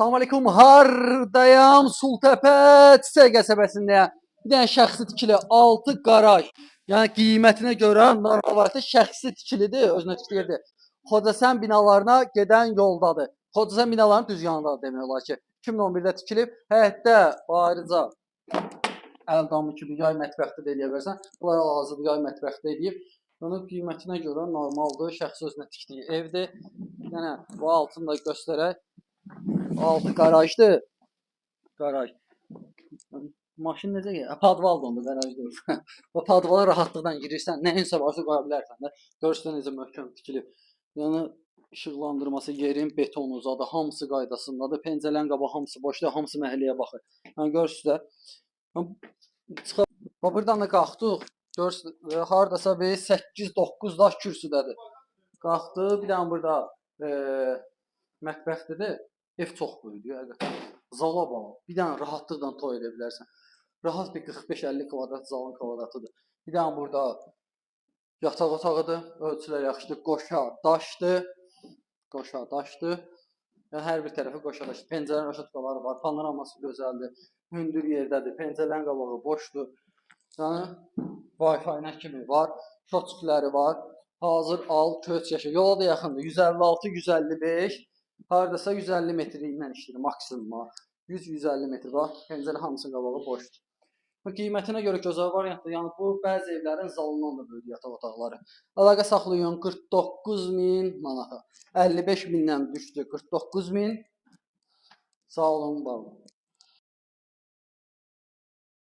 Salam aleyküm, hardayam? Sultepe Çiçək qəsəbəsindəyəm. Bir dənə şəxsi tikili 6 qaraj. Yəni qiymətinə görə normalarda şəxsi tikilidir, özünə tikilirdi. Xocasən binalarına gedən yoldadır. Xocasən binaların düz yanındadır demək olar ki. 2011-də tikilib. Həyətdə ayrıca əldamı kimi yay mətbəxdə də eləyə bilərsən. Bunlar hal-hazırda yay mətbəxdə eləyib. Onun qiymətinə görə normaldır, şəxsi özünə tikdiyi evdir. Yəni bu altını da göstərək. 6 qarajdır. Qaraj. Maşın necə gəlir? Padval da onda qaraj deyil. O padvala rahatlıqla girirsən, nəyinsə varsa qoya bilərsən də. Görürsən necə möhkəm tikilib. Yəni işıqlandırması, yerin betonu zadı, hamısı qaydasındadır. Pəncərələrin qabağı hamısı boşdur, hamısı məhəlləyə baxır. Yəni görürsüz də. Buradan da qalxdıq. Görürsüz, hardasa bir 8-9 daş kürsüdədir. Qalxdı, bir dənə burada mətbəxdədir. Ev çox böyükdür, həqiqətən. Zala bax. Bir dənə rahatlıqla toy edə bilərsən. Rahat bir 45-50 kvadrat zalın kvadratıdır. Bir dənə burada yataq otağıdır. Ölçülər yaxşıdır. Qoşa daşdır. Qoşa daşdır. Yəni hər bir tərəfi qoşa daşdır. Pəncərənin aşağıdaları var. Panoraması gözəldir. Hündür yerdədir. Pəncərələrin qabağı boşdur. Yəni Wi-Fi nə kimi var. Şotçuları var. Hazır al, köç yaşa. Yola da yaxındır. 156-155. Hardasa 150 metrliklə işləyir maksimum. 100-150 metr var. Pəncərə hamısının qabağı boşdur. Bu qiymətinə görə gözəl variantdır. Yəni bu bəzi evlərin zalından da böyük yataq otaqları. Əlaqə saxlayın 49.000 manata. 55.000-dən düşdü 49.000. Sağ olun, var olun.